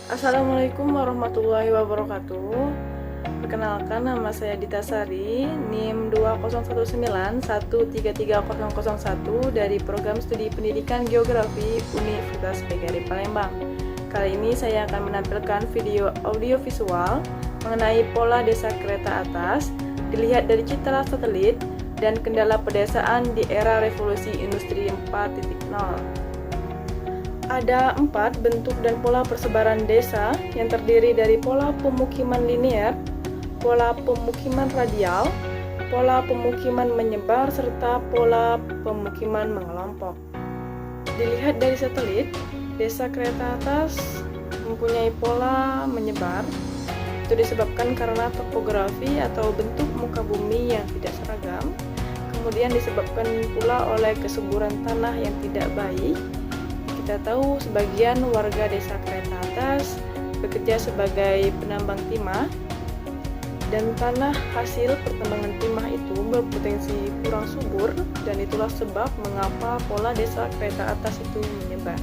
Assalamualaikum warahmatullahi wabarakatuh. Perkenalkan, nama saya Dita Sari, NIM 20191333001 dari Program Studi Pendidikan Geografi Universitas PGRI Palembang. Kali ini saya akan menampilkan video audiovisual mengenai pola desa kereta atas dilihat dari citra satelit dan kendala pedesaan di era revolusi industri 4.0. Ada 4 bentuk dan pola persebaran desa yang terdiri dari pola pemukiman linear, pola pemukiman radial, pola pemukiman menyebar, serta pola pemukiman mengelompok. Dilihat dari satelit, desa kereta atas mempunyai pola menyebar. Itu disebabkan karena topografi atau bentuk muka bumi yang tidak seragam, kemudian disebabkan pula oleh kesuburan tanah yang tidak baik. Kita tahu sebagian warga desa kereta atas bekerja sebagai penambang timah, dan tanah hasil pertambangan timah itu berpotensi kurang subur, dan itulah sebab mengapa pola desa kereta atas itu menyebar.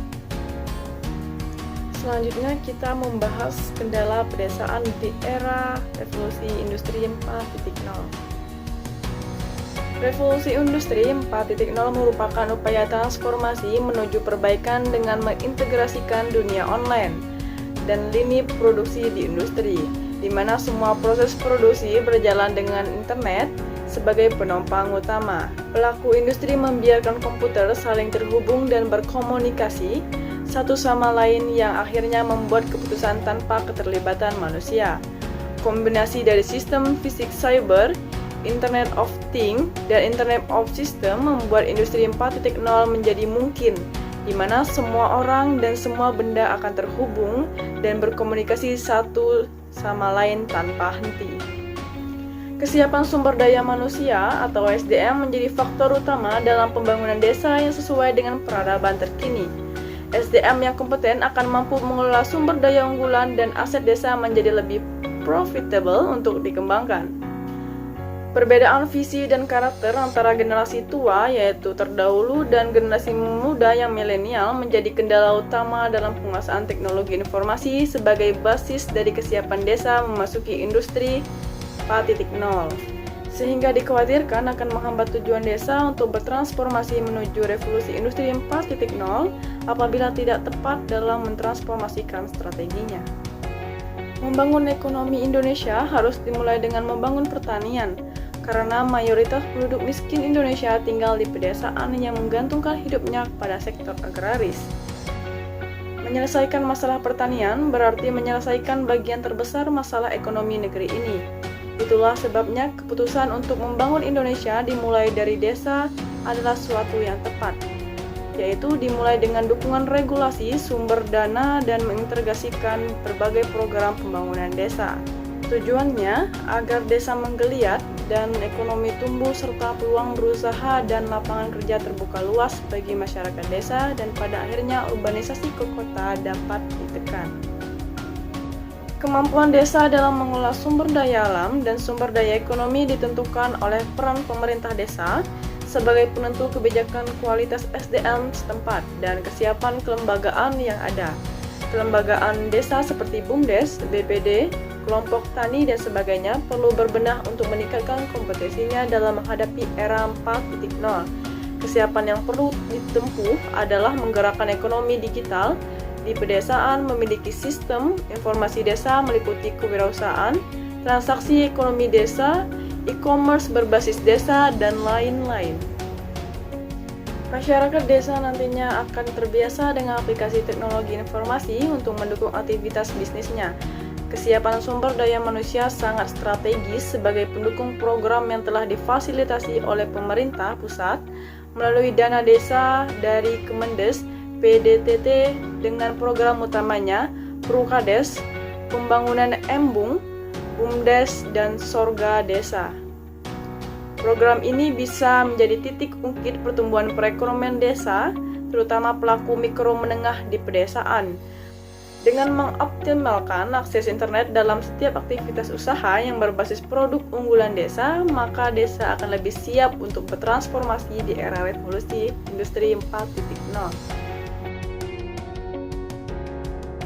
Selanjutnya kita membahas kendala pedesaan di era revolusi industri 4.0. Revolusi industri 4.0 merupakan upaya transformasi menuju perbaikan dengan mengintegrasikan dunia online dan lini produksi di industri, di mana semua proses produksi berjalan dengan internet sebagai penopang utama. Pelaku industri membiarkan komputer saling terhubung dan berkomunikasi satu sama lain yang akhirnya membuat keputusan tanpa keterlibatan manusia. Kombinasi dari sistem fisik cyber, Internet of Things, dan Internet of System membuat industri 4.0 menjadi mungkin, di mana semua orang dan semua benda akan terhubung dan berkomunikasi satu sama lain tanpa henti. Kesiapan sumber daya manusia atau SDM menjadi faktor utama dalam pembangunan desa yang sesuai dengan peradaban terkini. SDM yang kompeten akan mampu mengelola sumber daya unggulan dan aset desa menjadi lebih profitable untuk dikembangkan. Perbedaan visi dan karakter antara generasi tua, yaitu terdahulu, dan generasi muda yang milenial menjadi kendala utama dalam penguasaan teknologi informasi sebagai basis dari kesiapan desa memasuki industri 4.0, sehingga dikhawatirkan akan menghambat tujuan desa untuk bertransformasi menuju revolusi industri 4.0 apabila tidak tepat dalam mentransformasikan strateginya. Membangun ekonomi Indonesia harus dimulai dengan membangun pertanian, karena mayoritas penduduk miskin Indonesia tinggal di pedesaan yang menggantungkan hidupnya pada sektor agraris. Menyelesaikan masalah pertanian berarti menyelesaikan bagian terbesar masalah ekonomi negeri ini. Itulah sebabnya keputusan untuk membangun Indonesia dimulai dari desa adalah suatu yang tepat, yaitu dimulai dengan dukungan regulasi, sumber dana, dan mengintegrasikan berbagai program pembangunan desa. Tujuannya agar desa menggeliat dan ekonomi tumbuh serta peluang berusaha dan lapangan kerja terbuka luas bagi masyarakat desa, dan pada akhirnya urbanisasi ke kota dapat ditekan. Kemampuan desa dalam mengolah sumber daya alam dan sumber daya ekonomi ditentukan oleh peran pemerintah desa sebagai penentu kebijakan kualitas SDM setempat dan kesiapan kelembagaan yang ada. Kelembagaan desa seperti BUMDes, BPD, kelompok tani, dan sebagainya perlu berbenah untuk meningkatkan kompetensinya dalam menghadapi era 4.0. Kesiapan yang perlu ditempuh adalah menggerakkan ekonomi digital di pedesaan, memiliki sistem informasi desa meliputi kewirausahaan, transaksi ekonomi desa, e-commerce berbasis desa, dan lain-lain. Masyarakat desa nantinya akan terbiasa dengan aplikasi teknologi informasi untuk mendukung aktivitas bisnisnya. Kesiapan sumber daya manusia sangat strategis sebagai pendukung program yang telah difasilitasi oleh pemerintah pusat melalui dana desa dari Kemendes, PDTT, dengan program utamanya Prukades, Pembangunan Embung, BUMDes, dan Sorga Desa. Program ini bisa menjadi titik ungkit pertumbuhan perekonomian desa, terutama pelaku mikro menengah di pedesaan. Dengan mengoptimalkan akses internet dalam setiap aktivitas usaha yang berbasis produk unggulan desa, maka desa akan lebih siap untuk bertransformasi di era revolusi industri 4.0.